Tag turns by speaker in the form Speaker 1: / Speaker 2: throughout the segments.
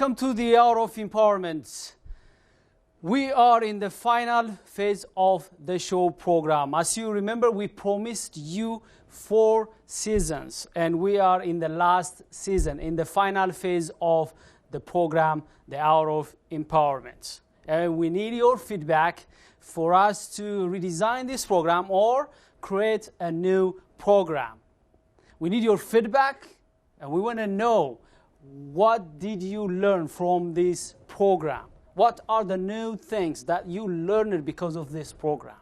Speaker 1: Welcome to the Hour of Empowerment. We are in the final phase of the show program. As you remember, we promised you 4 seasons, and we are in the last season, in the final phase of the program, the Hour of Empowerment. And we need your feedback for us to redesign this program or create a new program. We need your feedback, and we want to know, what did you learn from this program? What are the new things that you learned because of this program?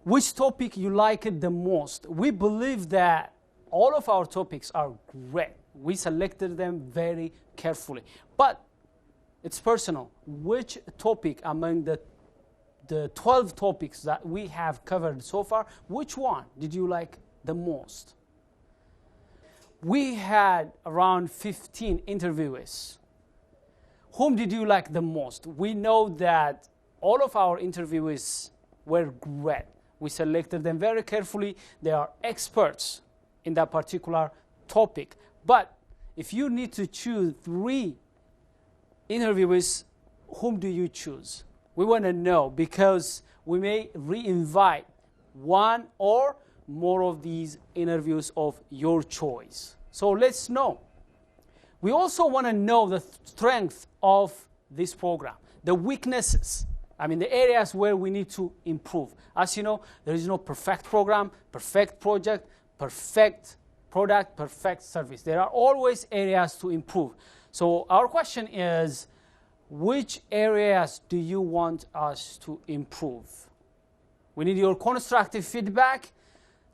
Speaker 1: Which topic you liked the most? We believe that all of our topics are great. We selected them very carefully. But it's personal. Which topic among the 12 topics that we have covered so far, which one did you like the most? We had around 15 interviewees. Whom did you like the most? We know that all of our interviewees were great. We selected them very carefully. They are experts in that particular topic. But if you need to choose 3 interviewees, whom do you choose? We want to know, because we may re-invite one or more of these interviews of your choice. So let's know. We also want to know the strength of this program, the weaknesses, the areas where we need to improve. As you know, there is no perfect program, perfect project, perfect product, perfect service. There are always areas to improve. So our question is, which areas do you want us to improve? We need your constructive feedback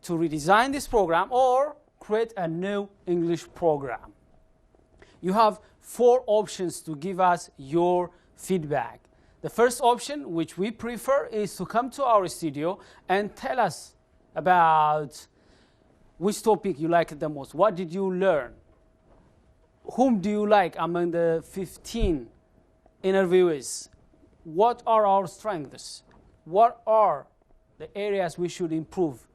Speaker 1: to redesign this program or create a new English program. You have 4 options to give us your feedback. The first option, which we prefer, is to come to our studio and tell us about which topic you liked the most. What did you learn? Whom do you like among the 15 interviewees? What are our strengths? What are the areas we should improve?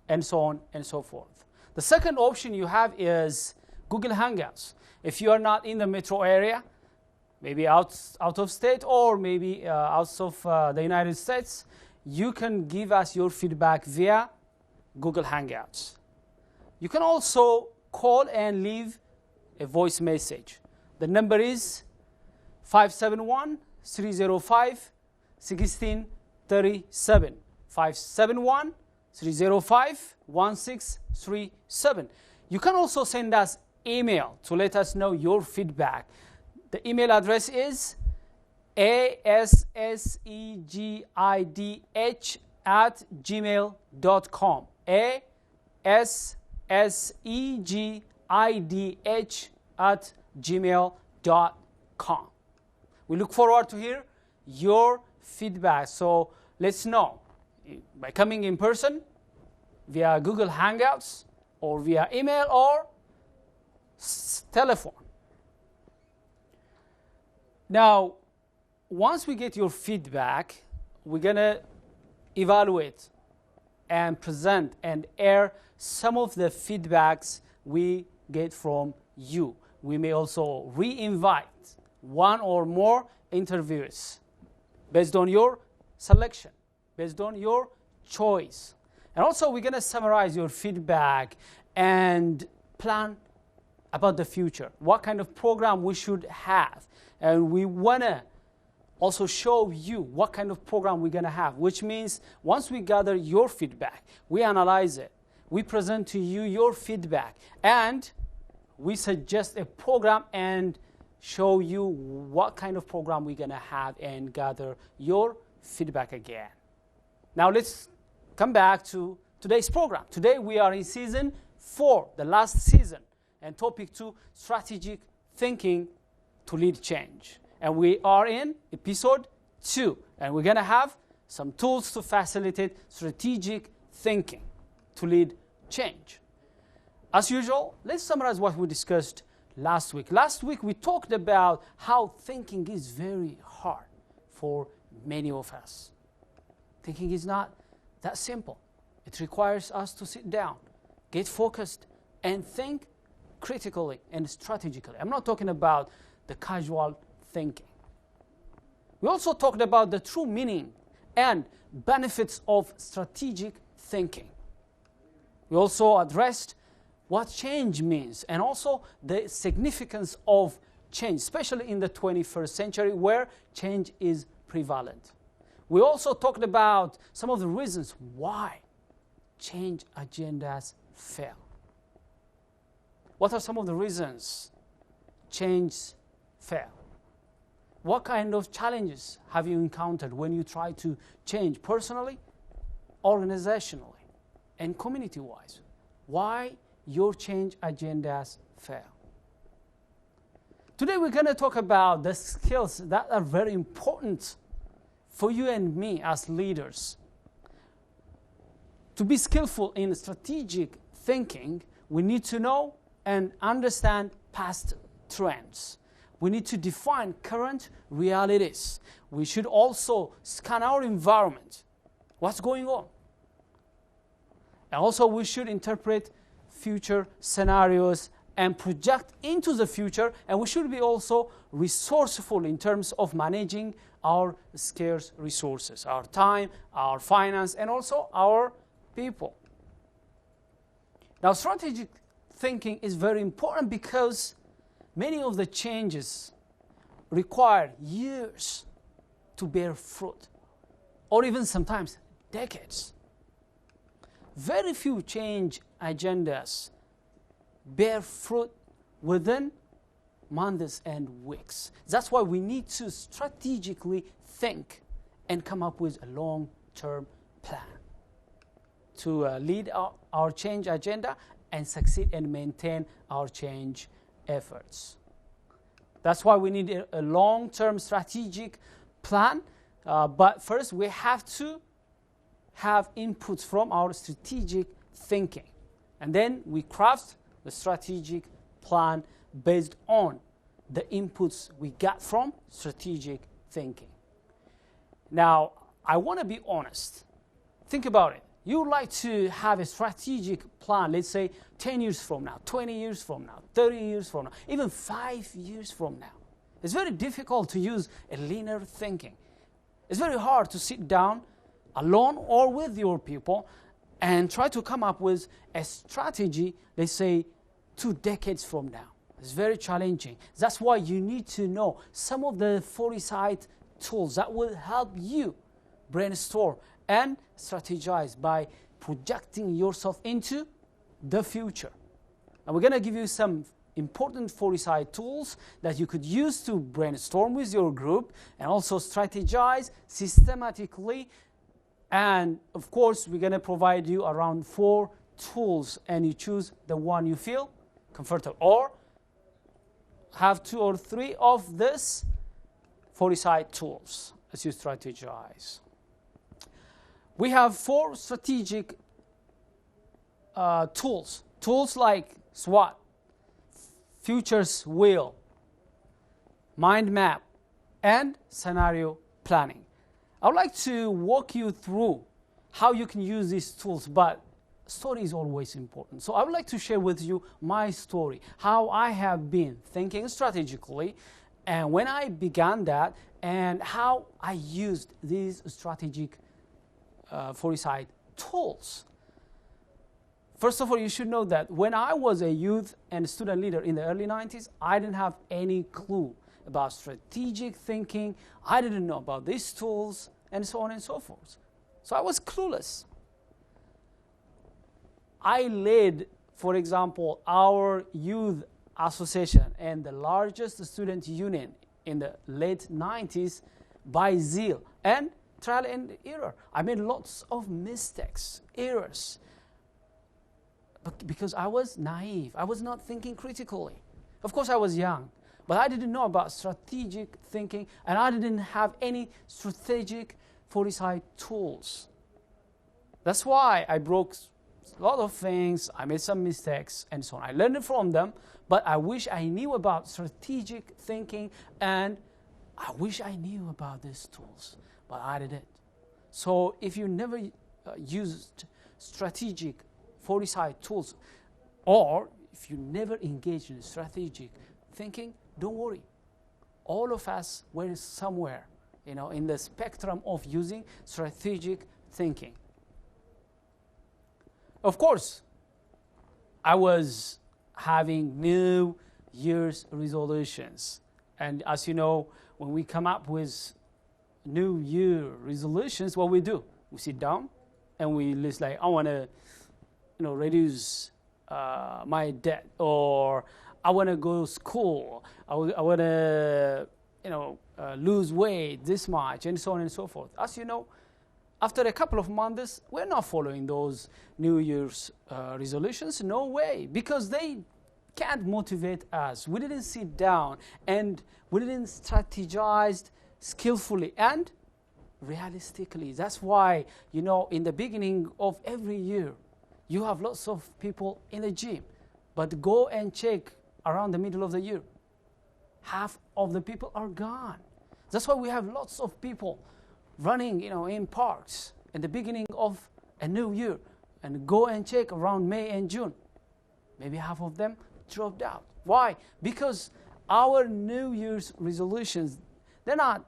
Speaker 1: And so on and so forth. The second option you have is Google Hangouts. If you are not in the metro area, maybe out of state or maybe out of the United States, you can give us your feedback via Google Hangouts. You can also call and leave a voice message. The number is 571-305-1637. 571-305-1637. You can also send us email to let us know your feedback. The email address is assegidh@gmail.com. assegidh@gmail.com. We look forward to hear your feedback. So let's know by coming in person, via Google Hangouts, or via email or telephone. Now, once we get your feedback, we're going to evaluate and present and air some of the feedbacks we get from you. We may also re-invite one or more interviewers based on your selection, based on your choice. And also, we're going to summarize your feedback and plan about the future, what kind of program we should have. And we want to also show you what kind of program we're going to have, which means once we gather your feedback, we analyze it, we present to you your feedback, and we suggest a program and show you what kind of program we're going to have and gather your feedback again. Now let's come back to today's program. Today we are in season 4, the last season, and topic 2, strategic thinking to lead change. And we are in episode 2, and we're going to have some tools to facilitate strategic thinking to lead change. As usual, let's summarize what we discussed last week. Last week we talked about how thinking is very hard for many of us. Thinking is not that simple. It requires us to sit down, get focused, and think critically and strategically. I'm not talking about the casual thinking. We also talked about the true meaning and benefits of strategic thinking. We also addressed what change means and also the significance of change, especially in the 21st century where change is prevalent. We also talked about some of the reasons why change agendas fail. What are some of the reasons change fail? What kind of challenges have you encountered when you try to change personally, organizationally, and community-wise? Why your change agendas fail? Today we're going to talk about the skills that are very important for you and me as leaders. To be skillful in strategic thinking, we need to know and understand past trends. We need to define current realities. We should also scan our environment. What's going on? And also we should interpret future scenarios and project into the future, and we should be also resourceful in terms of managing our scarce resources, our time, our finance, and also our people. Now, strategic thinking is very important because many of the changes require years to bear fruit, or even sometimes decades. Very few change agendas bear fruit within months and weeks. That's why we need to strategically think and come up with a long-term plan to lead our change agenda and succeed and maintain our change efforts. That's why we need a long-term strategic plan. But first, we have to have inputs from our strategic thinking. And then we craft the strategic plan based on the inputs we got from strategic thinking. Now, I want to be honest. Think about it. You would like to have a strategic plan, let's say 10 years from now, 20 years from now, 30 years from now, even 5 years from now. It's very difficult to use a linear thinking. It's very hard to sit down alone or with your people and try to come up with a strategy, let's say 2 decades from now. It's very challenging. That's why you need to know some of the foresight tools that will help you brainstorm and strategize by projecting yourself into the future. And we're going to give you some important foresight tools that you could use to brainstorm with your group and also strategize systematically. And of course, we're going to provide you around 4 tools, and you choose the one you feel comfortable, or have 2 or 3 of this foresight tools as you strategize. We have 4 strategic tools. Tools like SWOT, Futures Wheel, Mind Map, and Scenario Planning. I would like to walk you through how you can use these tools, but story is always important. So I would like to share with you my story, how I have been thinking strategically, and when I began that, and how I used these strategic foresight tools. First of all, you should know that when I was a youth and student leader in the early 90s, I didn't have any clue about strategic thinking. I didn't know about these tools, and so on and so forth. So I was clueless. I led, for example, our youth association and the largest student union in the late 90s by zeal and trial and error. I made lots of mistakes, errors, but because I was naive. I was not thinking critically. Of course, I was young, but I didn't know about strategic thinking, and I didn't have any strategic foresight tools. That's why I broke a lot of things, I made some mistakes, and so on. I learned from them, but I wish I knew about strategic thinking, and I wish I knew about these tools, but I didn't. So if you never used strategic foresight tools, or if you never engage in strategic thinking, don't worry. All of us were somewhere, in the spectrum of using strategic thinking. Of course, I was having New Year's resolutions. And as you know, when we come up with New Year resolutions, what we do? We sit down and we list like, I want to, reduce my debt, or I want to go to school, I want to, lose weight this much, and so on and so forth. As you know, after a couple of months, we're not following those New Year's resolutions. No way, because they can't motivate us. We didn't sit down and we didn't strategize skillfully and realistically. That's why, in the beginning of every year, you have lots of people in the gym, but go and check around the middle of the year. Half of the people are gone. That's why we have lots of people running, in parks in the beginning of a new year, and go and check around May and June. Maybe half of them dropped out. Why? Because our New Year's resolutions, they're not,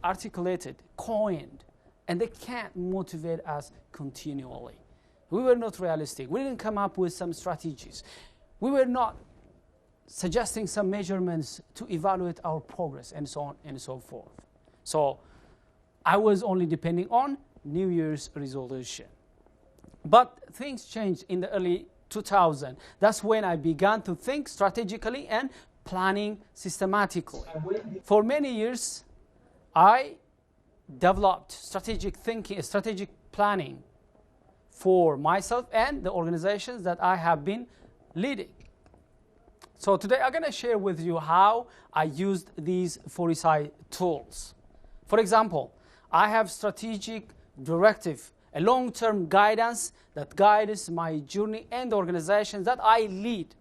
Speaker 1: articulated, coined, and they can't motivate us continually. We were not realistic. We didn't come up with some strategies. We were not suggesting some measurements to evaluate our progress, and so on and so forth. So I was only depending on New Year's resolution. But things changed in the early 2000s. That's when I began to think strategically and planning systematically. For many years, I developed strategic thinking, strategic planning for myself and the organizations that I have been leading. So today I'm going to share with you how I used these 4SI tools. For example, I have strategic directive, a long-term guidance that guides my journey and the organizations that I lead.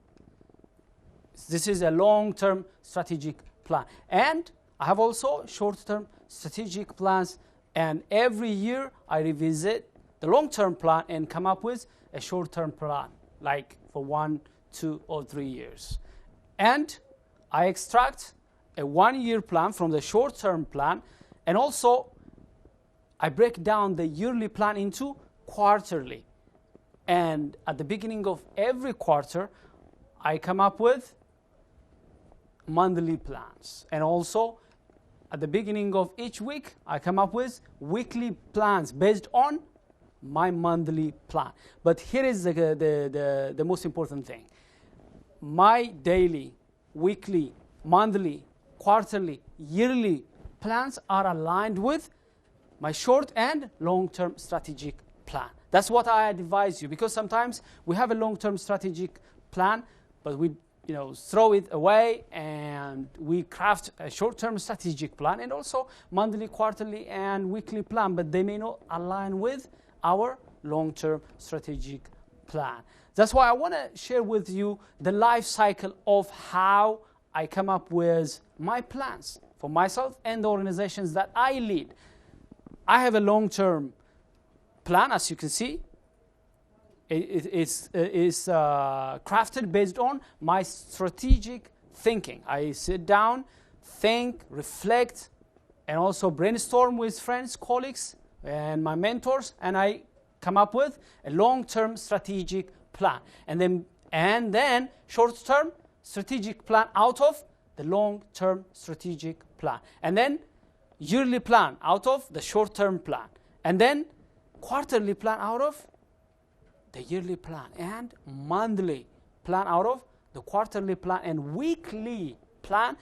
Speaker 1: This is a long-term strategic plan. And I have also short-term strategic plans, and every year I revisit the long-term plan and come up with a short-term plan, like for 1, 2, or 3 years. And I extract a 1-year plan from the short-term plan, and also I break down the yearly plan into quarterly. And at the beginning of every quarter, I come up with monthly plans. And also, at the beginning of each week, I come up with weekly plans based on my monthly plan. But here is the most important thing. My daily, weekly, monthly, quarterly, yearly plans are aligned with my short and long-term strategic plan. That's what I advise you, because sometimes we have a long-term strategic plan, but we throw it away and we craft a short-term strategic plan, and also monthly, quarterly, and weekly plan, but they may not align with our long-term strategic plan. That's why I want to share with you the life cycle of how I come up with my plans for myself and the organizations that I lead. I have a long-term plan, as you can see. It's crafted based on my strategic thinking. I sit down, think, reflect, and also brainstorm with friends, colleagues, and my mentors, and I come up with a long-term strategic plan. And then short-term strategic plan out of the long-term strategic plan. And then yearly plan out of the short-term plan. And then quarterly plan out of the yearly plan, and monthly plan out of the quarterly plan, and weekly plan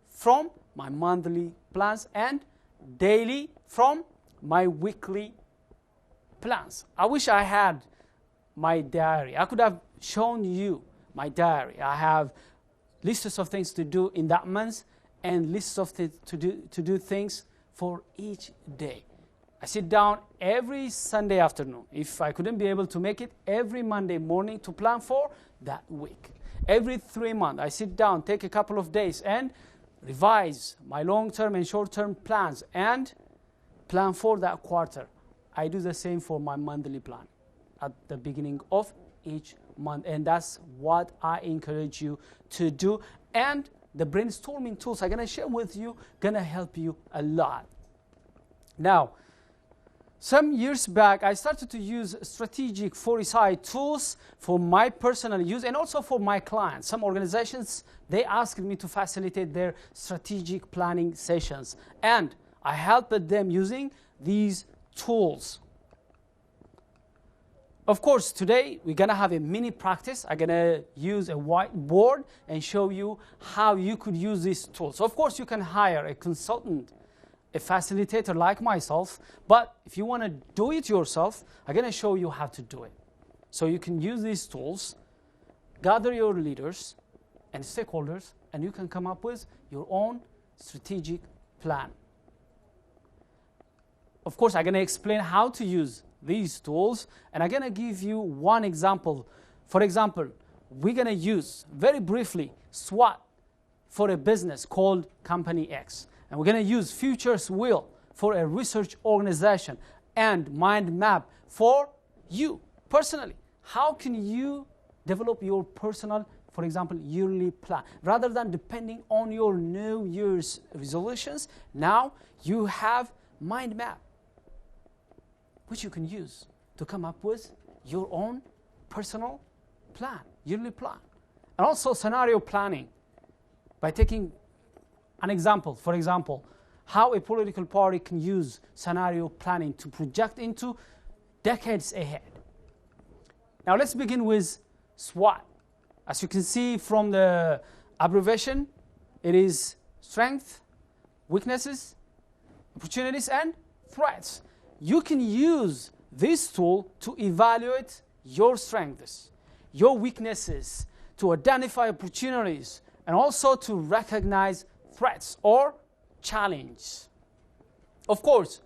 Speaker 1: from my monthly plans, and daily from my weekly plans. I wish I had my diary. I could have shown you my diary. I have lists of things to do in that month and lists of to do things for each day. I sit down every Sunday afternoon. If I couldn't be able to make it, every Monday morning to plan for that week. Every 3 months, I sit down, take a couple of days, and revise my long-term and short-term plans and plan for that quarter. I do the same for my monthly plan at the beginning of each month. And that's what I encourage you to do. And the brainstorming tools I'm going to share with you going to help you a lot. Now, some years back, I started to use strategic foresight tools for my personal use and also for my clients. Some organizations, they asked me to facilitate their strategic planning sessions. And I helped them using these tools. Of course, today we're going to have a mini practice. I'm going to use a whiteboard and show you how you could use these tools. So of course, you can hire a consultant, a facilitator like myself, but if you want to do it yourself, I'm going to show you how to do it. So you can use these tools, gather your leaders and stakeholders, and you can come up with your own strategic plan. Of course, I'm going to explain how to use these tools, and I'm going to give you one example. For example, we're going to use, very briefly, SWOT for a business called Company X. And we're going to use Futures Wheel for a research organization and mind map for you personally. How can you develop your personal, for example, yearly plan? Rather than depending on your New Year's resolutions, now you have mind map, which you can use to come up with your own personal plan, yearly plan. And also scenario planning by taking an example, for example, how a political party can use scenario planning to project into decades ahead. Now let's begin with SWOT. As you can see from the abbreviation, it is strength, weaknesses, opportunities, and threats. You can use this tool to evaluate your strengths, your weaknesses, to identify opportunities, and also to recognize threats or challenge. Of course,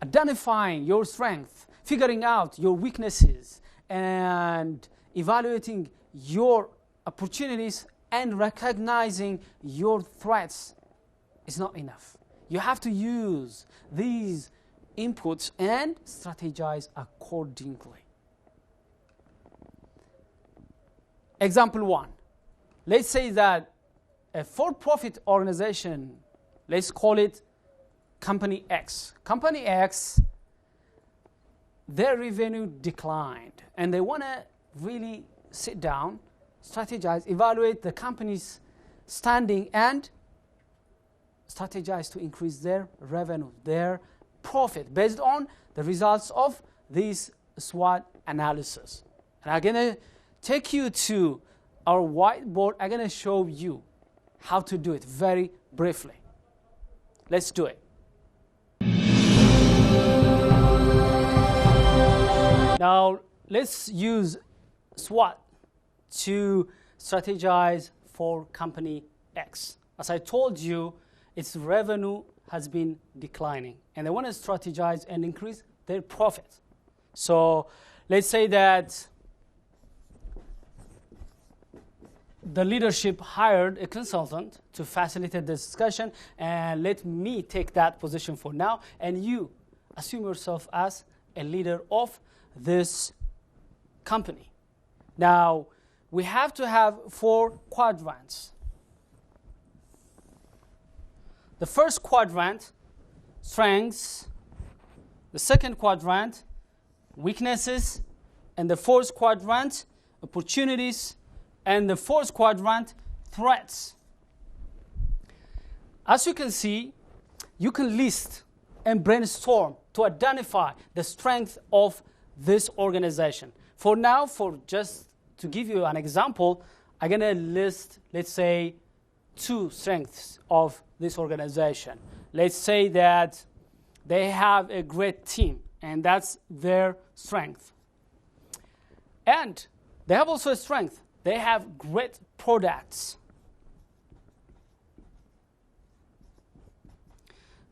Speaker 1: identifying your strength, figuring out your weaknesses, and evaluating your opportunities and recognizing your threats is not enough. You have to use these inputs and strategize accordingly. Example one. Let's say that a for-profit organization, let's call it Company X. Company X, their revenue declined, and they want to really sit down, strategize, evaluate the company's standing, and strategize to increase their revenue, their profit, based on the results of this SWOT analysis. And I'm going to take you to our whiteboard. I'm going to show you how to do it very briefly. Let's do it. Now, let's use SWOT to strategize for Company X. As I told you, its revenue has been declining, and they want to strategize and increase their profit. So let's say that the leadership hired a consultant to facilitate the discussion, and let me take that position for now, and you assume yourself as a leader of this company. Now, we have to have 4 quadrants. The first quadrant, strengths. The second quadrant, weaknesses. And the fourth quadrant, opportunities. And the fourth quadrant, threats. As you can see, you can list and brainstorm to identify the strength of this organization. For now, for just to give you an example, I'm going to list, let's say, 2 strengths of this organization. Let's say that they have a great team, and that's their strength. And they have also a strength. They have great products.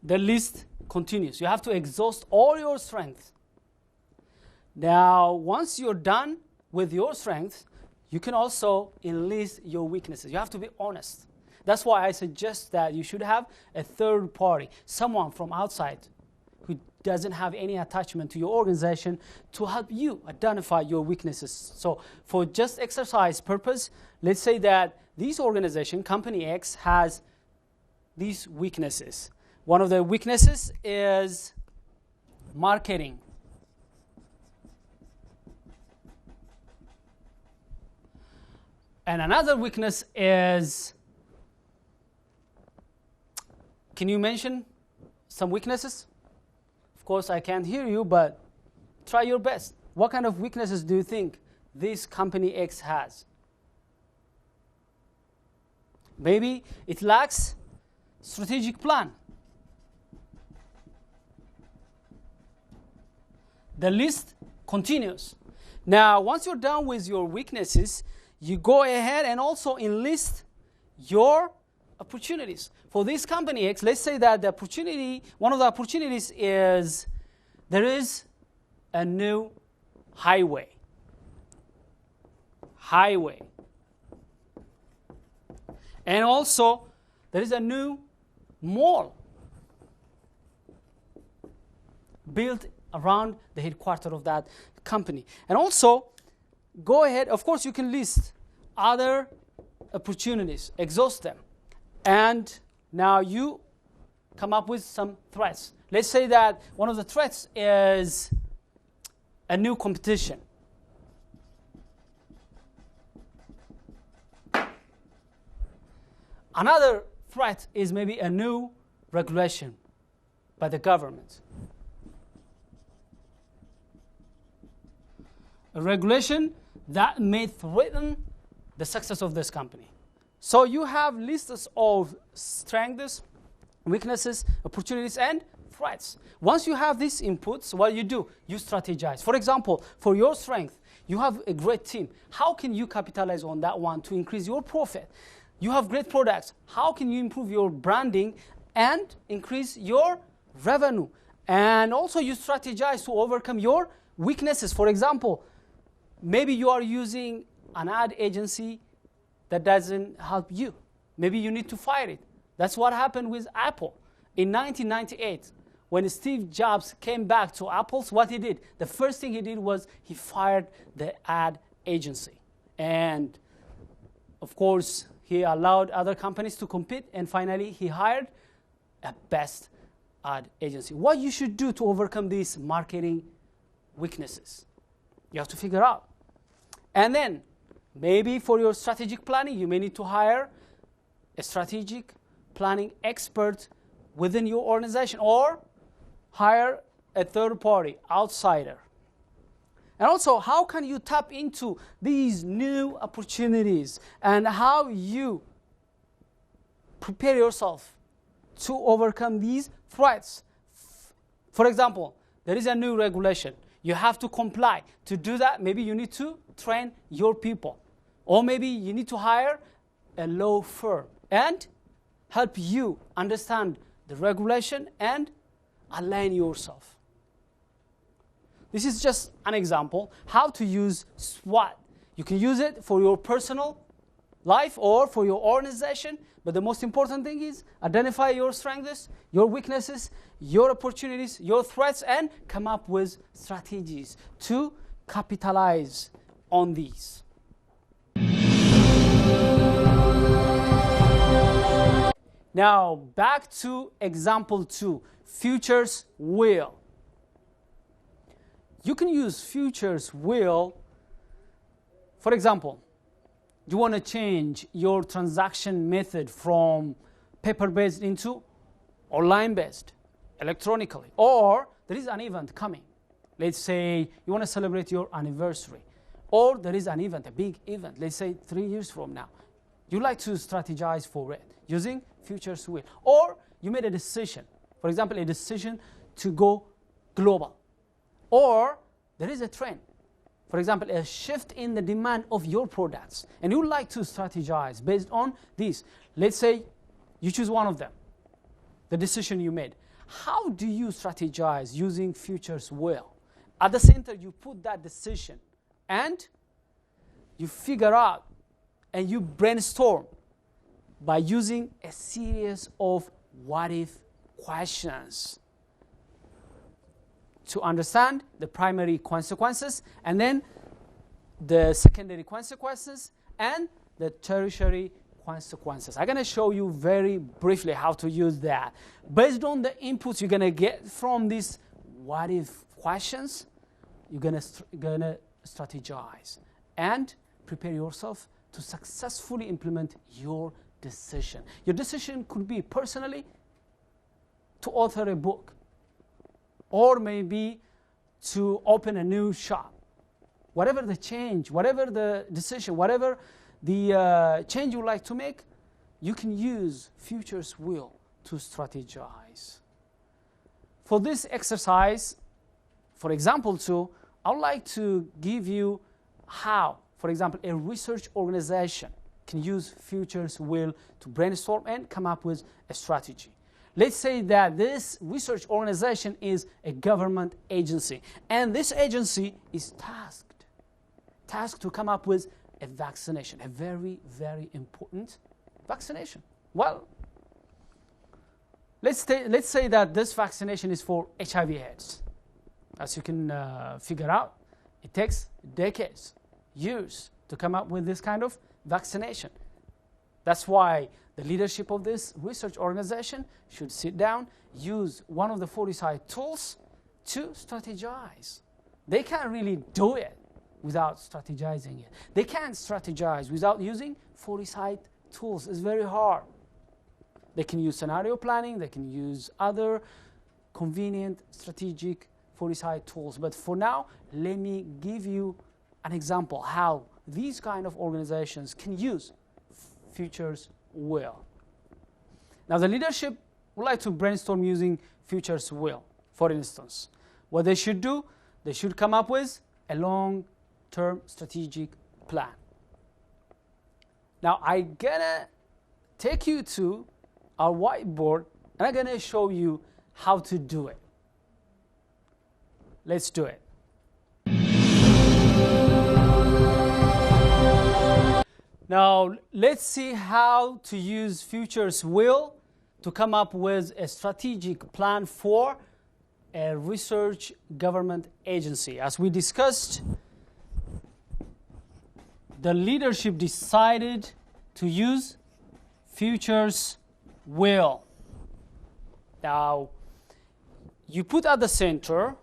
Speaker 1: The list continues. You have to exhaust all your strengths. Now, once you're done with your strengths, you can also enlist your weaknesses. You have to be honest. That's why I suggest that you should have a third party, someone from outside who doesn't have any attachment to your organization to help you identify your weaknesses. So for just exercise purpose, let's say that this organization, company X, has these weaknesses. One of the weaknesses is marketing. And another weakness is, can you mention some weaknesses? Of course, I can't hear you, but try your best. What kind of weaknesses do you think this company X has? Maybe it lacks strategic plan. The list continues. Now, once you're done with your weaknesses, you go ahead and also enlist your opportunities. For this company X, let's say that the opportunity, one of the opportunities is there is a new highway. And also, there is a new mall built around the headquarters of that company. And also, go ahead, of course, you can list other opportunities, exhaust them. And now you come up with some threats. Let's say that one of the threats is a new competition. Another threat is maybe a new regulation by the government. A regulation that may threaten the success of this company. So you have lists of strengths, weaknesses, opportunities, and threats. Once you have these inputs, what do? You strategize. For example, for your strength, you have a great team. How can you capitalize on that one to increase your profit? You have great products. How can you improve your branding and increase your revenue? And also you strategize to overcome your weaknesses. For example, maybe you are using an ad agency that doesn't help you. Maybe you need to fire it. That's what happened with Apple. In 1998, when Steve Jobs came back to Apple, what he did? The first thing he did was he fired the ad agency. And of course, he allowed other companies to compete, and finally he hired a best ad agency. What you should do to overcome these marketing weaknesses? You have to figure out. And then, maybe for your strategic planning, you may need to hire a strategic planning expert within your organization, or hire a third-party outsider. And also, how can you tap into these new opportunities, and how you prepare yourself to overcome these threats? For example, there is a new regulation. You have to comply. To do that, maybe you need to train your people. Or maybe you need to hire a law firm and help you understand the regulation and align yourself. This is just an example how to use SWOT. You can use it for your personal life or for your organization, but the most important thing is identify your strengths, your weaknesses, your opportunities, your threats, and come up with strategies to capitalize on these. Now, back to example 2, futures wheel. You can use futures wheel. For example, you want to change your transaction method from paper-based into online-based, electronically. Or there is an event coming. Let's say you want to celebrate your anniversary. Or there is an event, a big event, let's say 3 years from now. You like to strategize for it using futures wheel. Or you made a decision, for example, a decision to go global. Or there is a trend, for example, a shift in the demand of your products, and you like to strategize based on this. Let's say you choose one of them, the decision you made. How do you strategize using futures wheel? At the center, you put that decision, and you figure out, and you brainstorm by using a series of what-if questions. to understand the primary consequences, and then the secondary consequences, and the tertiary consequences. I'm going to show you very briefly how to use that. Based on the inputs you're going to get from these what-if questions, you're going to strategize and prepare yourself to successfully implement your decision. Your decision could be personally to author a book, or maybe to open a new shop. Whatever the change, whatever the decision, whatever the change you like to make, you can use Future's Wheel to strategize. For this exercise, for example 2, I would like to give you how, for example, a research organization can use Future's Wheel to brainstorm and come up with a strategy. Let's say that this research organization is a government agency, and this agency is tasked to come up with a vaccination, a very, very important vaccination. Well, let's say that this vaccination is for HIV/AIDS. As you can figure out, it takes decades, years to come up with this kind of vaccination. That's why the leadership of this research organization should sit down, use one of the 40-side tools to strategize. They can't really do it without strategizing it. They can't strategize without using 40-side tools. It's very hard. They can use scenario planning, they can use other convenient strategic 40-side tools. But for now, let me give you an example how these kind of organizations can use Future's Wheel. Now, the leadership would like to brainstorm using Future's Wheel. For instance, what they should do, they should come up with a long-term strategic plan. Now, I'm gonna take you to our whiteboard, and I'm gonna show you how to do it. Let's do it. Now, let's see how to use Future's Wheel to come up with a strategic plan for a research government agency. As we discussed, the leadership decided to use Future's Wheel. Now, you put at the center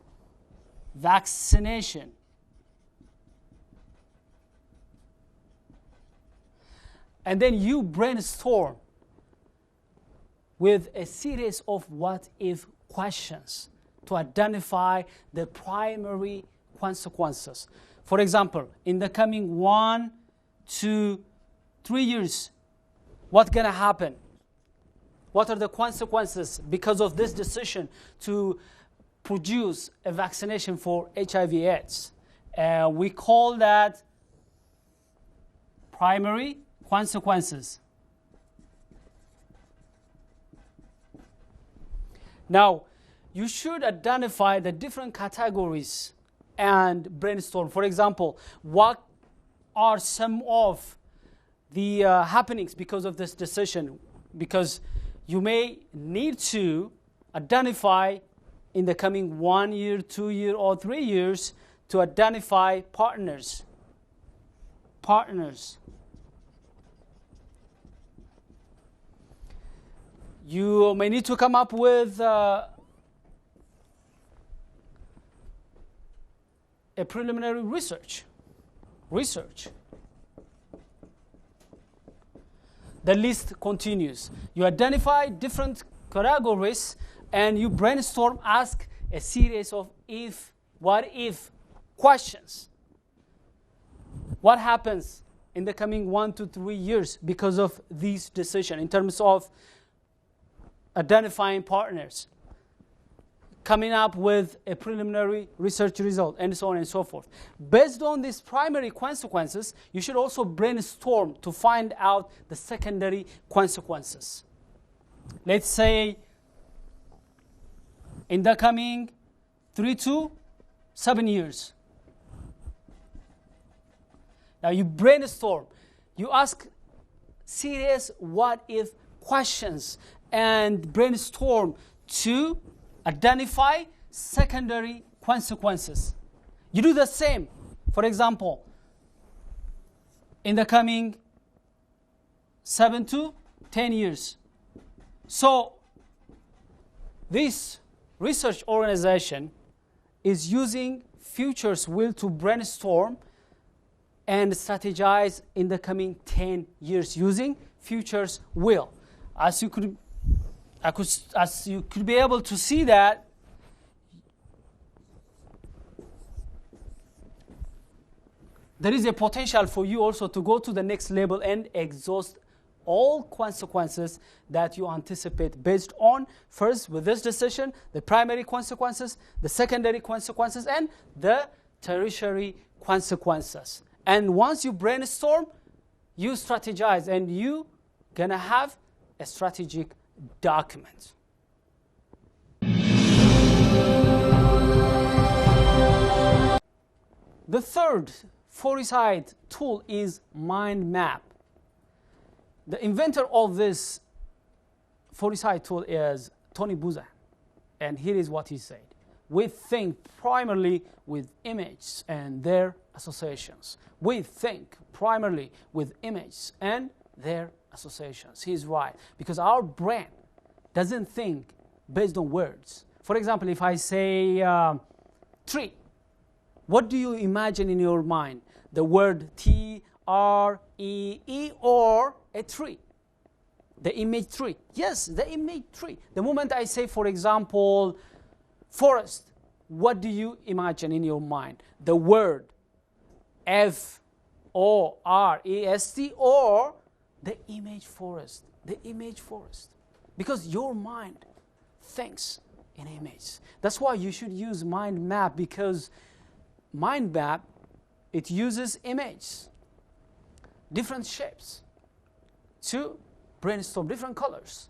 Speaker 1: vaccination. And then you brainstorm with a series of what-if questions to identify the primary consequences. For example, in the coming 1 to 3 years, what's going to happen? What are the consequences because of this decision to produce a vaccination for HIV/AIDS? We call that primary consequences. Now, you should identify the different categories and brainstorm. For example, what are some of the happenings because of this decision? Because you may need to identify in the coming 1 year, 2 year, or 3 years to identify partners. You may need to come up with a preliminary research. The list continues. You identify different categories and you brainstorm, ask a series of what if questions. What happens in the coming 1 to 3 years because of this decision in terms of identifying partners, coming up with a preliminary research result, and so on and so forth. Based on these primary consequences, you should also brainstorm to find out the secondary consequences. Let's say in the coming 3 to 7 years. Now you brainstorm, you ask serious what-if questions and brainstorm to identify secondary consequences. You do the same. For example, in the coming 7 to 10 years. So this research organization is using futures will to brainstorm and strategize in the coming 10 years using futures will. As you could be able to see that there is a potential for you also to go to the next level and exhaust all consequences that you anticipate based on, first, with this decision, the primary consequences, the secondary consequences, and the tertiary consequences. And once you brainstorm, you strategize, and you gonna have a strategic document. The third foresight tool is mind map. The inventor of this foresight tool is Tony Buzan. And here is what he said. We think primarily with images and their associations. We think primarily with images and their associations. He's right. Because our brain doesn't think based on words. For example, if I say tree, what do you imagine in your mind? The word T-R-E-E or a tree? The image tree. Yes, the image tree. The moment I say, for example, forest, what do you imagine in your mind? The word F-O-R-E-S-T or the image forest. The image forest. Because your mind thinks in images. That's why you should use mind map, because mind map, it uses images, different shapes, to brainstorm different colors.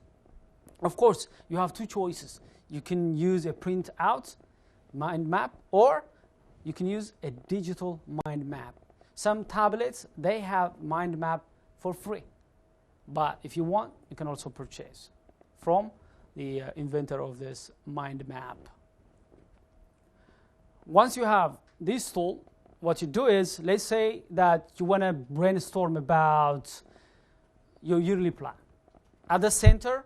Speaker 1: Of course, you have two choices. You can use a print out mind map, or you can use a digital mind map. Some tablets, they have mind map for free. But if you want, you can also purchase from the inventor of this mind map. Once you have this tool, what you do is, let's say that you want to brainstorm about your yearly plan. At the center,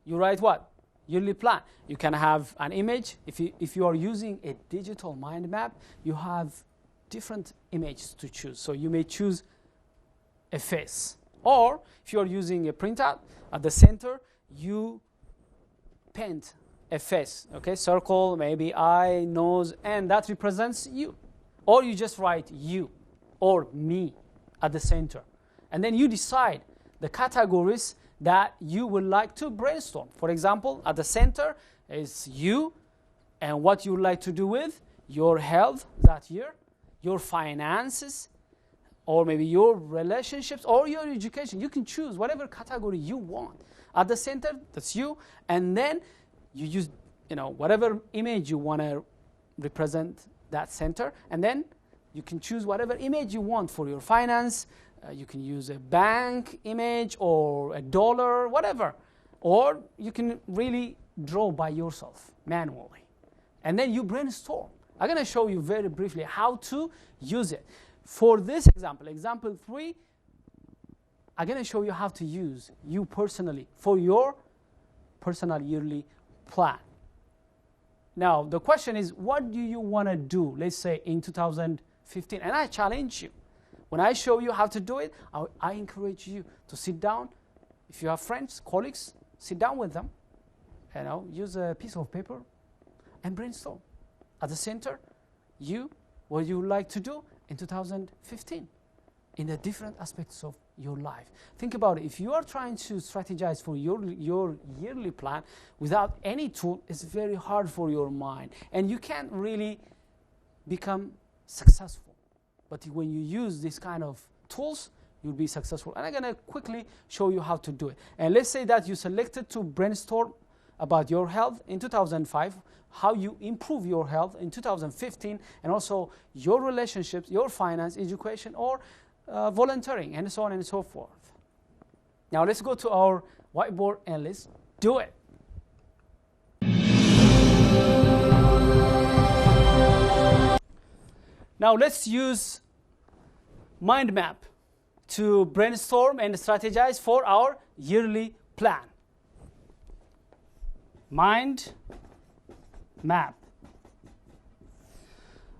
Speaker 1: you write what? Yearly plan. You can have an image. If you are using a digital mind map, you have different images to choose. So you may choose a face. Or if you are using a printout, at the center, you paint a face. Okay, circle, maybe eye, nose, and that represents you. Or you just write you or me at the center. And then you decide the categories that you would like to brainstorm. For example, at the center is you and what you would like to do with your health that year, your finances, or maybe your relationships or your education. You can choose whatever category you want. At the center, that's you. And then you use whatever image you want to represent that center, and then you can choose whatever image you want for your finance. You can use a bank image or a dollar, whatever. Or you can really draw by yourself manually. And then you brainstorm. I'm going to show you very briefly how to use it. For this example, example 3, I'm going to show you how to use you personally for your personal yearly plan. Now, the question is, what do you want to do, let's say, in 2015? And I challenge you. When I show you how to do it, I encourage you to sit down. If you have friends, colleagues, sit down with them. Use a piece of paper and brainstorm. At the center, what you would like to do in 2015 in the different aspects of your life. Think about it. If you are trying to strategize for your yearly plan without any tool, it's very hard for your mind. And you can't really become successful. But when you use this kind of tools, you'll be successful. And I'm going to quickly show you how to do it. And let's say that you selected to brainstorm about your health in 2005, how you improve your health in 2015, and also your relationships, your finance, education, or volunteering, and so on and so forth. Now let's go to our whiteboard and let's do it. Now let's use mind map to brainstorm and strategize for our yearly plan. Mind map.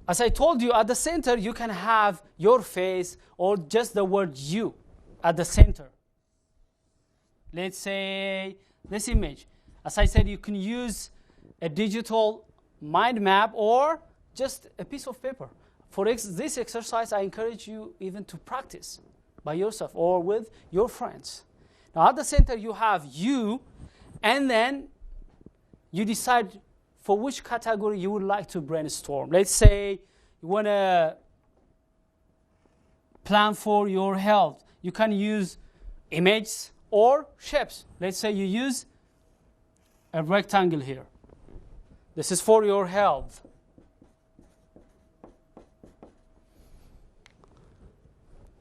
Speaker 1: As I told you, at the center you can have your face or just the word you at the center. Let's say this image. As I said, you can use a digital mind map or just a piece of paper. For this exercise, I encourage you even to practice by yourself or with your friends. Now at the center you have you, and then you decide for which category you would like to brainstorm. Let's say you want to plan for your health. You can use images or shapes. Let's say you use a rectangle here. This is for your health.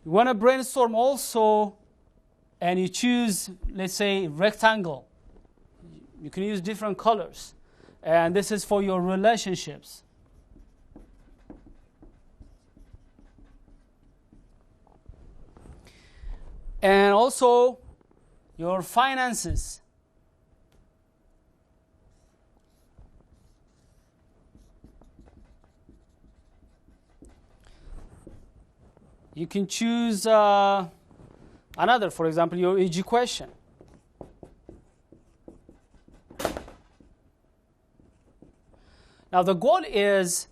Speaker 1: You want to brainstorm also, and you choose, let's say, rectangle. You can use different colors. And this is for your relationships. And also your finances. You can choose another, for example, your education. Now the goal is,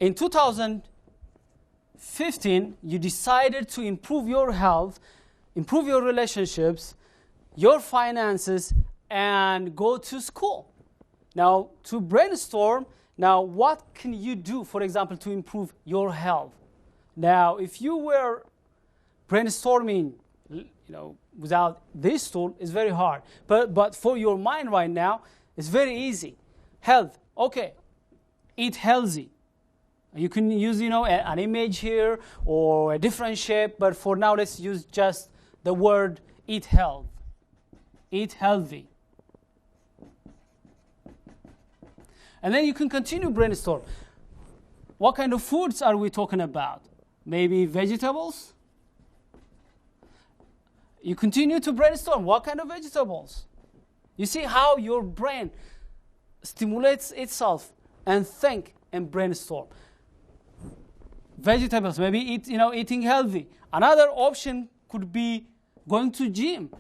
Speaker 1: in 2015, you decided to improve your health, improve your relationships, your finances, and go to school. Now to brainstorm, now what can you do, for example, to improve your health? Now, if you were brainstorming, without this tool, it's very hard. But for your mind right now, it's very easy. Health, okay, eat healthy. You can use, an image here or a different shape. But for now, let's use just the word eat health. Eat healthy. And then you can continue brainstorm. What kind of foods are we talking about? Maybe vegetables? You continue to brainstorm. What kind of vegetables? You see how your brain stimulates itself and think and brainstorm. Vegetables, maybe eating healthy. Another option could be going to gym.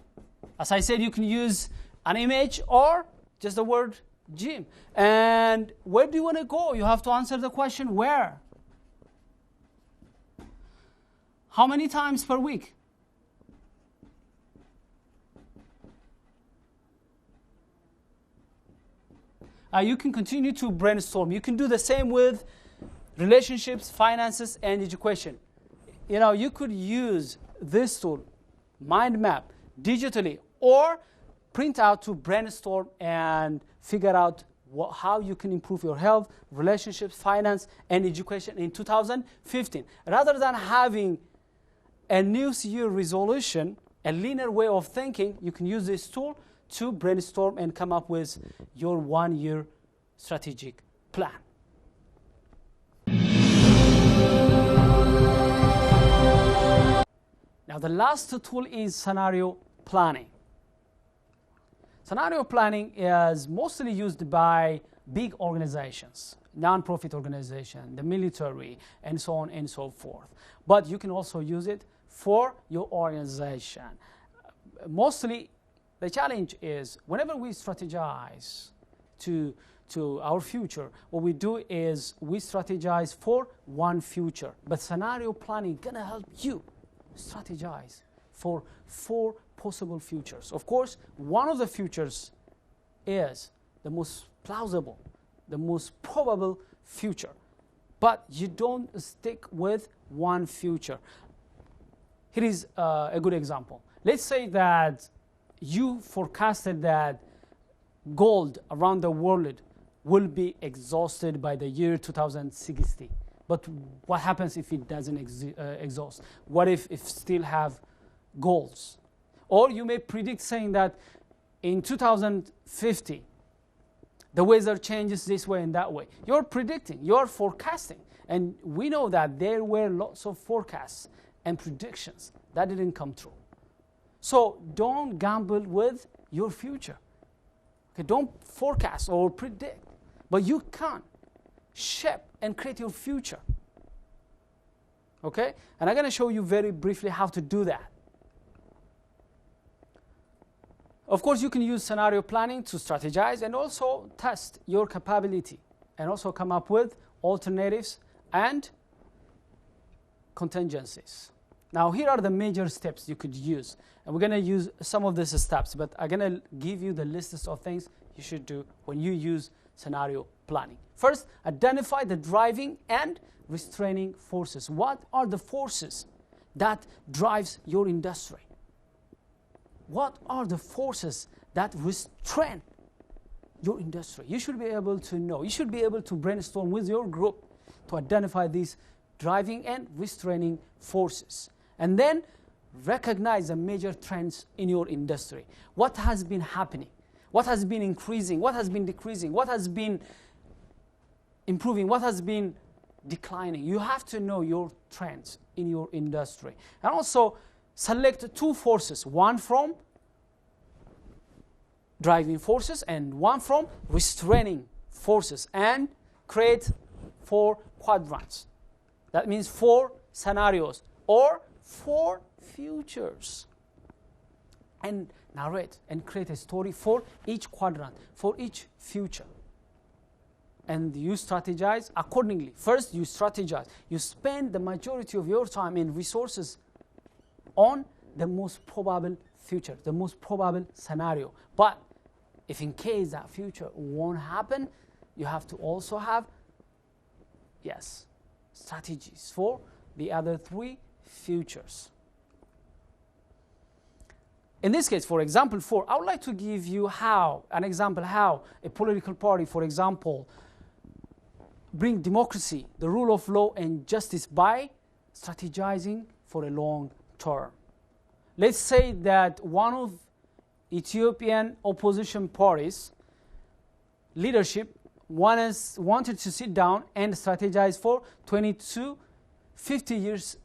Speaker 1: As I said, you can use an image or just the word gym. And where do you want to go? You have to answer the question, where? How many times per week? You can continue to brainstorm. You can do the same with relationships, finances, and education. You could use this tool, mind map, digitally, or print out to brainstorm and figure out how you can improve your health, relationships, finance, and education in 2015. Rather than having a New Year resolution, a linear way of thinking, you can use this tool to brainstorm and come up with your 1-year strategic plan. Now the last tool is scenario planning. Scenario planning is mostly used by big organizations, non-profit organizations, the military, and so on and so forth. But you can also use it for your organization. Mostly, the challenge is whenever we strategize to our future, what we do is we strategize for one future. But scenario planning gonna help you strategize for 4 possible futures. Of course, one of the futures is the most plausible, the most probable future. But you don't stick with one future. Here is a good example. Let's say that you forecasted that gold around the world will be exhausted by the year 2060. But what happens if it doesn't exhaust? What if still have golds? Or you may predict saying that in 2050, The weather changes this way and that way. You're predicting, you're forecasting. And we know that there were lots of forecasts and predictions that didn't come true. So don't gamble with your future. Okay, don't forecast or predict, but you can shape and create your future. Okay? And I'm going to show you very briefly how to do that. Of course, you can use scenario planning to strategize and also test your capability and also come up with alternatives and contingencies. Now, here are the major steps you could use. And we're going to use some of these steps, but I'm going to give you the list of things you should do when you use scenario planning. First, identify the driving and restraining forces. What are the forces that drives your industry? What are the forces that restrain your industry? You should be able to know. You should be able to brainstorm with your group to identify these driving and restraining forces. And then recognize the major trends in your industry. What has been happening? What has been increasing? What has been decreasing? What has been improving? What has been declining? You have to know your trends in your industry. And also select two forces, one from driving forces and one from restraining forces, and create 4 quadrants. That means 4 scenarios or 4 futures. And narrate and create a story for each quadrant, for each future. And you strategize accordingly. First, you strategize. You spend the majority of your time and resources on the most probable future, the most probable scenario. But if in case that future won't happen, you have to also have, strategies for the other 3 futures. In this case, for example 4, I would like to give you an example how a political party, for example, bring democracy, the rule of law and justice by strategizing for a long term. Let's say that one of Ethiopian opposition parties leadership wanted to sit down and strategize for 50 years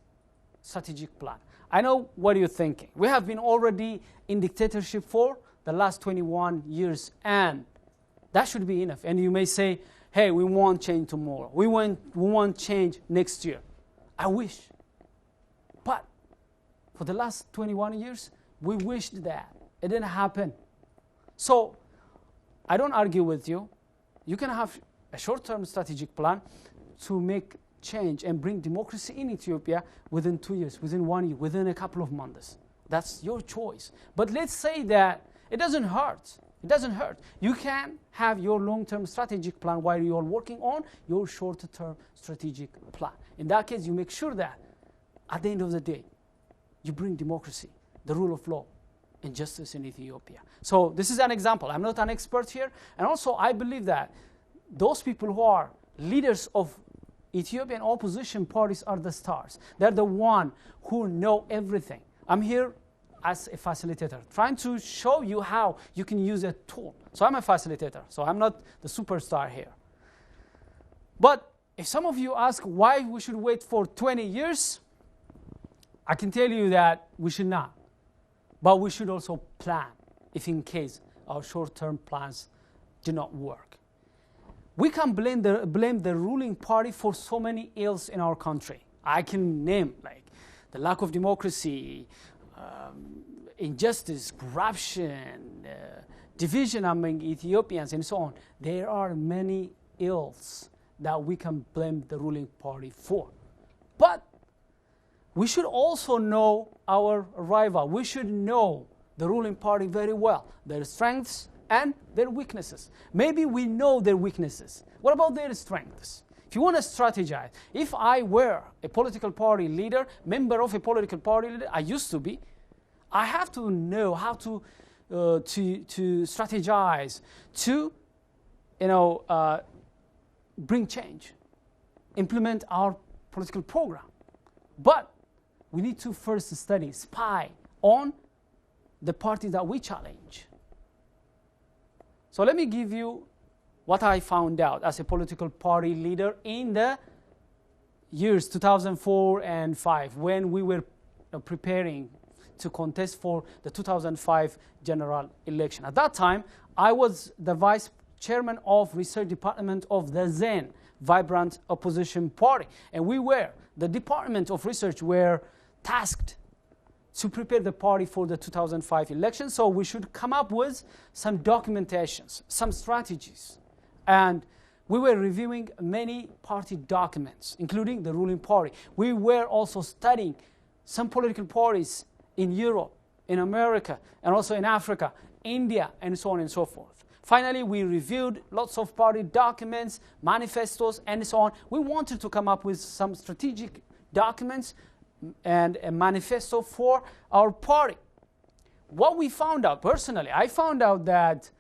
Speaker 1: strategic plan. I know what you're thinking. We have been already in dictatorship for the last 21 years, and that should be enough. And you may say, hey, we want change tomorrow. We want change next year. I wish. But for the last 21 years, we wished that. It didn't happen. So I don't argue with you. You can have a short-term strategic plan to make change and bring democracy in Ethiopia within 2 years, within 1 year, within a couple of months. That's your choice. But let's say that it doesn't hurt. It doesn't hurt. You can have your long-term strategic plan while you're working on your short-term strategic plan. In that case, you make sure that at the end of the day, you bring democracy, the rule of law, and justice in Ethiopia. So this is an example. I'm not an expert here. And also, I believe that those people who are leaders of Ethiopian opposition parties are the stars. They're the one who know everything. I'm here as a facilitator, trying to show you how you can use a tool. So I'm a facilitator, so I'm not the superstar here. But if some of you ask why we should wait for 20 years, I can tell you that we should not. But we should also plan if in case our short-term plans do not work. We can blame the ruling party for so many ills in our country. I can name like the lack of democracy, injustice, corruption, division among Ethiopians, and so on. There are many ills that we can blame the ruling party for. But we should also know our rival. We should know the ruling party very well, their strengths and their weaknesses. Maybe we know their weaknesses. What about their strengths? If you want to strategize, if I were a political party leader, member of a political party leader, I used to be, I have to know how to strategize, to bring change, implement our political program. But we need to first study, spy on the party that we challenge. So let me give you what I found out as a political party leader in the years 2004 and 5 when we were preparing to contest for the 2005 general election. At that time, I was the vice chairman of research department of the then vibrant opposition party. And we were, the department of research were tasked to prepare the party for the 2005 election. So we should come up with some documentations, some strategies. And we were reviewing many party documents, including the ruling party. We were also studying some political parties in Europe, in America, and also in Africa, India, and so on and so forth. Finally, we reviewed lots of party documents, manifestos, and so on. We wanted to come up with some strategic documents and a manifesto for our party. What we found out, personally, I found out that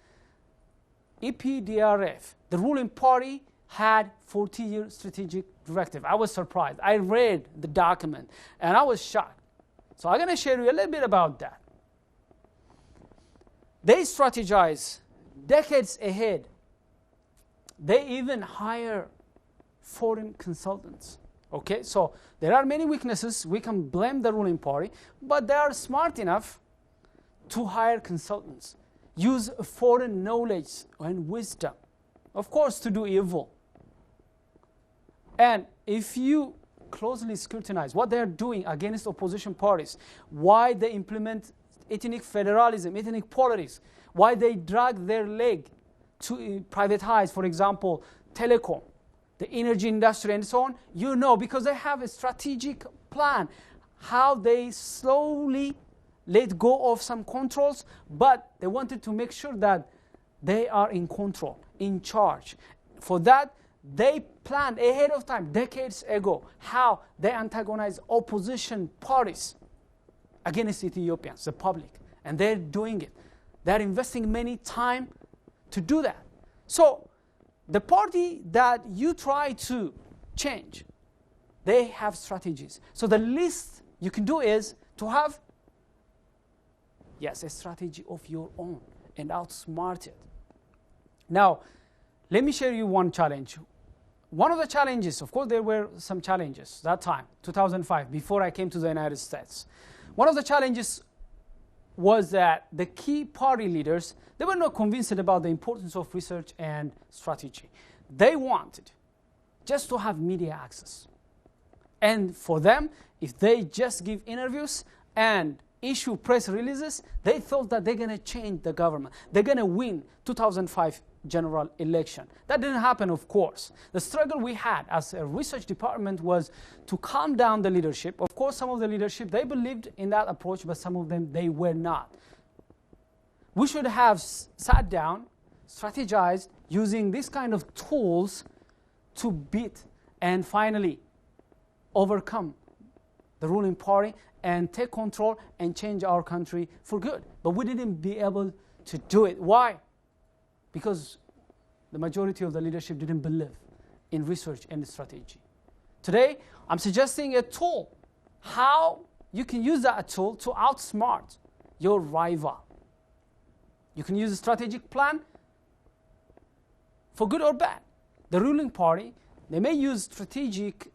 Speaker 1: EPDRF, the ruling party, had 40-year strategic directive. I was surprised. I read the document, and I was shocked. So I'm going to share you a little bit about that. They strategize decades ahead. They even hire foreign consultants. Okay, so there are many weaknesses. We can blame the ruling party, but they are smart enough to hire consultants, use foreign knowledge and wisdom, of course, to do evil. And if you closely scrutinize what they are doing against opposition parties, why they implement ethnic federalism, ethnic politics, why they drag their leg to privatize, for example, telecom, the energy industry, and so on, you know, because they have a strategic plan, how they slowly let go of some controls, but they wanted to make sure that they are in control, in charge. For that, they planned ahead of time, decades ago, how they antagonize opposition parties against Ethiopians, the public. And they're doing it. They're investing many time to do that. So the party that you try to change, they have strategies. So the least you can do is to have, yes, a strategy of your own and outsmart it. Now, let me share you one challenge. One of the challenges, of course, there were some challenges that time, 2005, before I came to the United States. One of the challenges was that the key party leaders, they were not convinced about the importance of research and strategy. They wanted just to have media access. And for them, if they just give interviews and issue press releases, they thought that they're going to change the government. They're going to win 2005 general election. That didn't happen, of course. The struggle we had as a research department was to calm down the leadership. Of course, some of the leadership, they believed in that approach, but some of them, they were not. We should have sat down, strategized, using this kind of tools to beat and finally overcome the ruling party and take control and change our country for good. But we didn't be able to do it. Why? Because the majority of the leadership didn't believe in research and strategy. Today, I'm suggesting a tool, how you can use that tool to outsmart your rival. You can use a strategic plan for good or bad. The ruling party, they may use strategic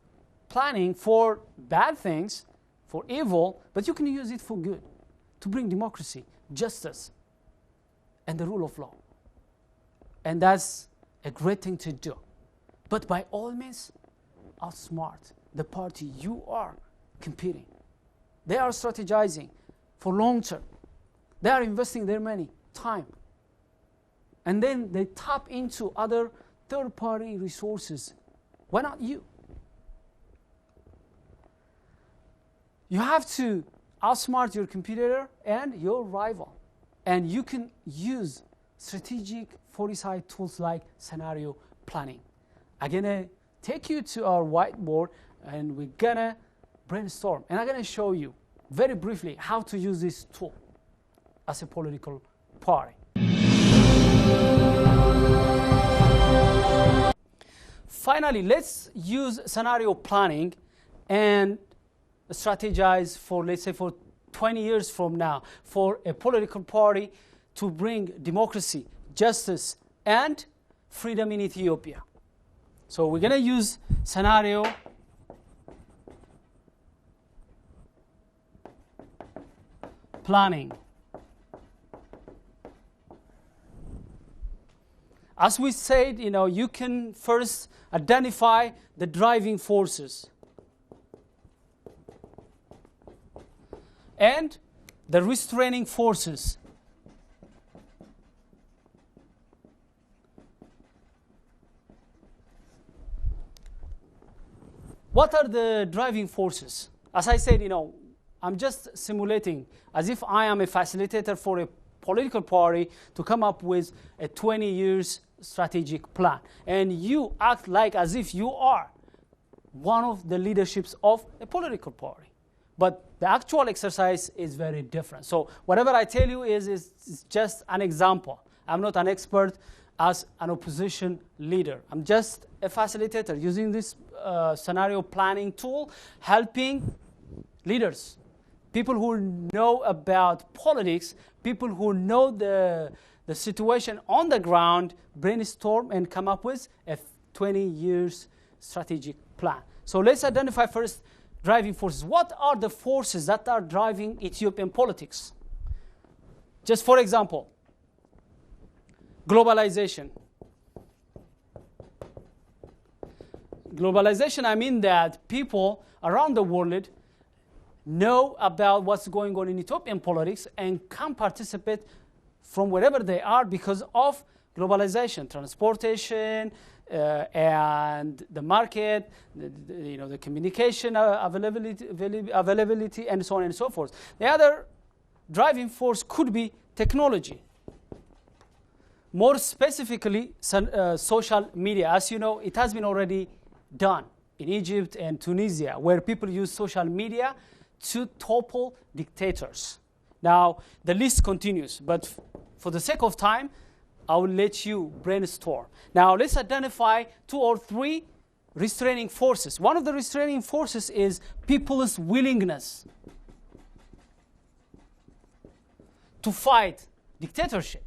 Speaker 1: planning for bad things, for evil, but you can use it for good, to bring democracy, justice, and the rule of law. And that's a great thing to do. But by all means, outsmart the party you are competing. They are strategizing for long term. They are investing their money, time. And then they tap into other third-party resources. Why not you? You have to outsmart your competitor and your rival. And you can use strategic foresight tools like scenario planning. I'm going to take you to our whiteboard and we're going to brainstorm. And I'm going to show you very briefly how to use this tool as a political party. Finally, let's use scenario planning and strategize for, let's say, for 20 years from now, for a political party to bring democracy, justice, and freedom in Ethiopia. So we're going to use scenario planning. As we said, you can first identify the driving forces and the restraining forces. What are the driving forces? As I said, I'm just simulating as if I am a facilitator for a political party to come up with a 20 years strategic plan. And you act like as if you are one of the leaderships of a political party. But the actual exercise is very different. So whatever I tell you is just an example. I'm not an expert as an opposition leader. I'm just a facilitator using this scenario planning tool, helping leaders, people who know about politics, people who know the situation on the ground, brainstorm and come up with a 20 years strategic plan. So let's identify first driving forces. What are the forces that are driving Ethiopian politics? Just for example, globalization. Globalization, I mean that people around the world know about what's going on in Ethiopian politics and can participate from wherever they are because of globalization, transportation, and the market, the communication availability, and so on and so forth. The other driving force could be technology. More specifically, social media. As you know, it has been already done in Egypt and Tunisia, where people use social media to topple dictators. Now, the list continues, but for the sake of time, I will let you brainstorm. Now, let's identify 2 or 3 restraining forces. One of the restraining forces is people's willingness to fight dictatorship.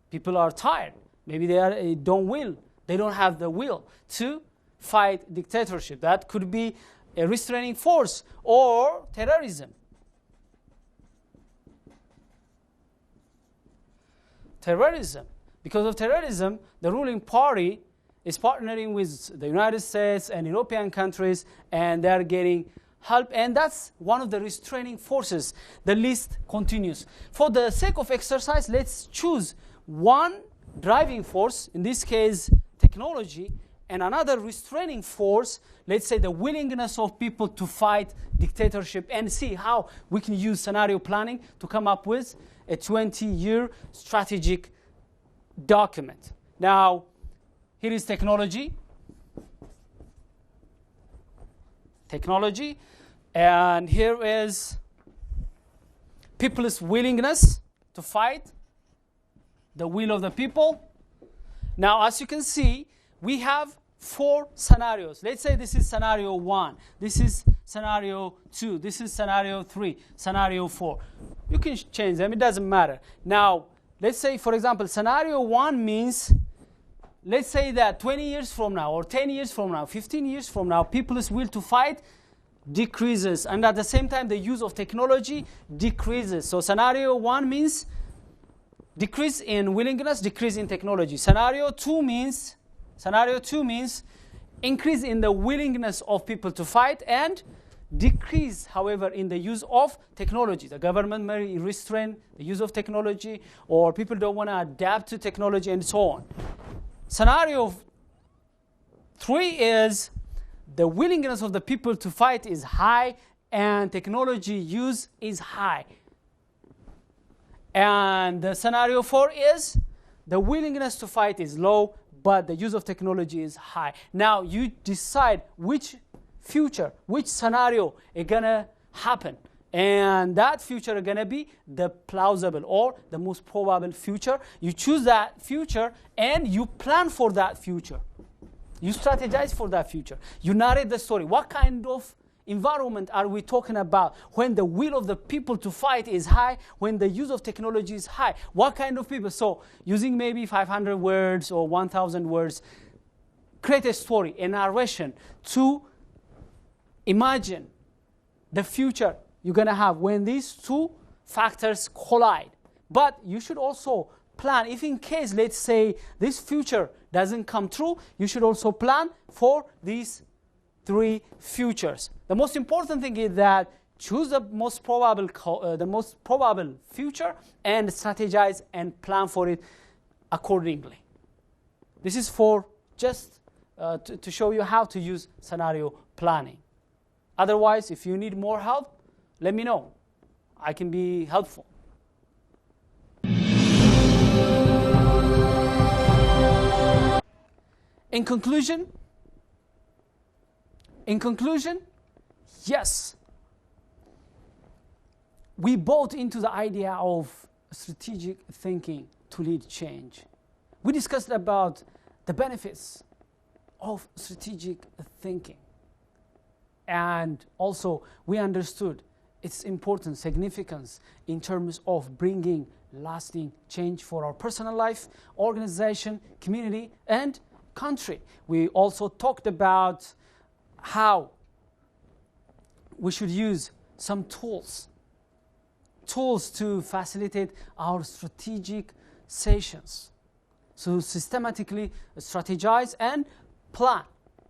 Speaker 1: People are tired. Maybe they don't have the will to fight dictatorship. That could be a restraining force, or terrorism. Terrorism. Because of terrorism, the ruling party is partnering with the United States and European countries, and they're getting help, and that's one of the restraining forces. The list continues. For the sake of exercise, let's choose one driving force, in this case, technology, and another restraining force, let's say the willingness of people to fight dictatorship, and see how we can use scenario planning to come up with a 20-year strategic document. Now, here is technology. Technology. And here is people's willingness to fight, the will of the people. Now, as you can see, we have 4 scenarios. Let's say this is scenario 1. This is scenario 2. This is scenario 3. Scenario 4. You can change them. It doesn't matter. Now, let's say, for example, scenario 1 means, let's say that 20 years from now, or 10 years from now, 15 years from now, people's will to fight decreases. And at the same time, the use of technology decreases. So scenario 1 means decrease in willingness, decrease in technology. Scenario 2 means increase in the willingness of people to fight and decrease, however, in the use of technology. The government may restrain the use of technology, or people don't want to adapt to technology, and so on. Scenario 3 is the willingness of the people to fight is high and technology use is high. And the scenario 4 is the willingness to fight is low, but the use of technology is high. Now, you decide which future, which scenario is going to happen. And that future is going to be the plausible or the most probable future. You choose that future and you plan for that future. You strategize for that future. You narrate the story. What kind of environment are we talking about when the will of the people to fight is high, when the use of technology is high? What kind of people? So using maybe 500 words or 1,000 words, create a story, a narration to imagine the future you're going to have when these two factors collide. But you should also plan, if in case, let's say, this future doesn't come true, you should also plan for these three futures. The most important thing is that choose the most probable future and strategize and plan for it accordingly. This is for just to show you how to use scenario planning. Otherwise, if you need more help, let me know. I can be helpful. In conclusion, yes, we bought into the idea of strategic thinking to lead change. We discussed about the benefits of strategic thinking. And also, we understood its important significance in terms of bringing lasting change for our personal life, organization, community, and country. We also talked about how we should use some tools to facilitate our strategic sessions, so systematically strategize and plan.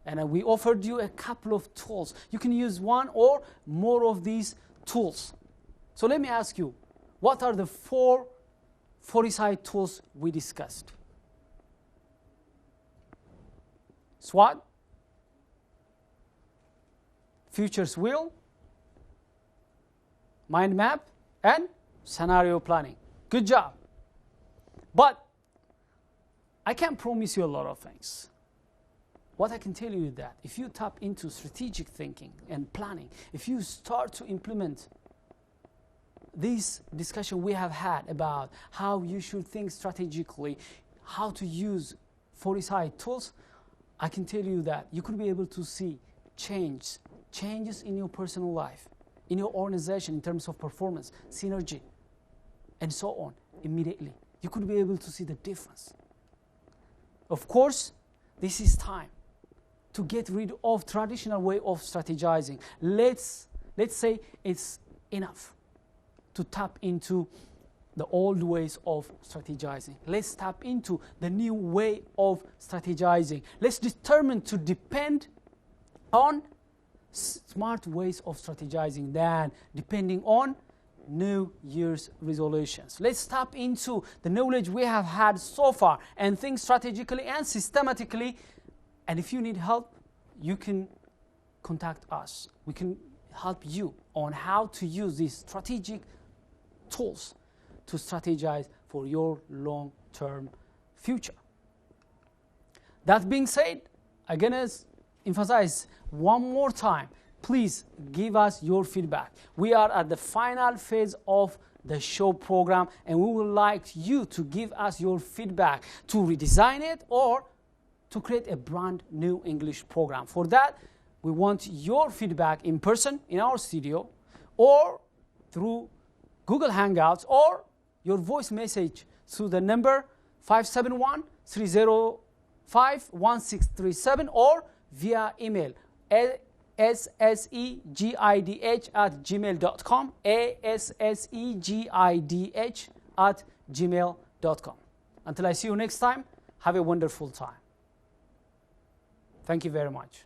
Speaker 1: And we offered you a couple of tools. You can use one or more of these tools. So let me ask you, what are the 4 foresight tools we discussed? SWOT, Futures Wheel, Mind Map, and Scenario Planning. Good job. But I can't promise you a lot of things. What I can tell you is that if you tap into strategic thinking and planning, if you start to implement this discussion we have had about how you should think strategically, how to use foresight tools, I can tell you that you could be able to see changes in your personal life, in your organization in terms of performance, synergy, and so on immediately. You could be able to see the difference. Of course, this is time to get rid of traditional way of strategizing. Let's say it's enough to tap into the old ways of strategizing. Let's tap into the new way of strategizing. Let's determine to depend on smart ways of strategizing than depending on New Year's resolutions. Let's tap into the knowledge we have had so far and think strategically and systematically. And if you need help, you can contact us. We can help you on how to use these strategic tools to strategize for your long-term future. That being said, again, as emphasize one more time, please give us your feedback. We are at the final phase of the show program, and we would like you to give us your feedback to redesign it or to create a brand new English program. For that, we want your feedback in person in our studio or through Google Hangouts or your voice message through the number 571-305-1637 or via email assegid@gmail.com, assegid@gmail.com. Until I see you next time, have a wonderful time. Thank you very much.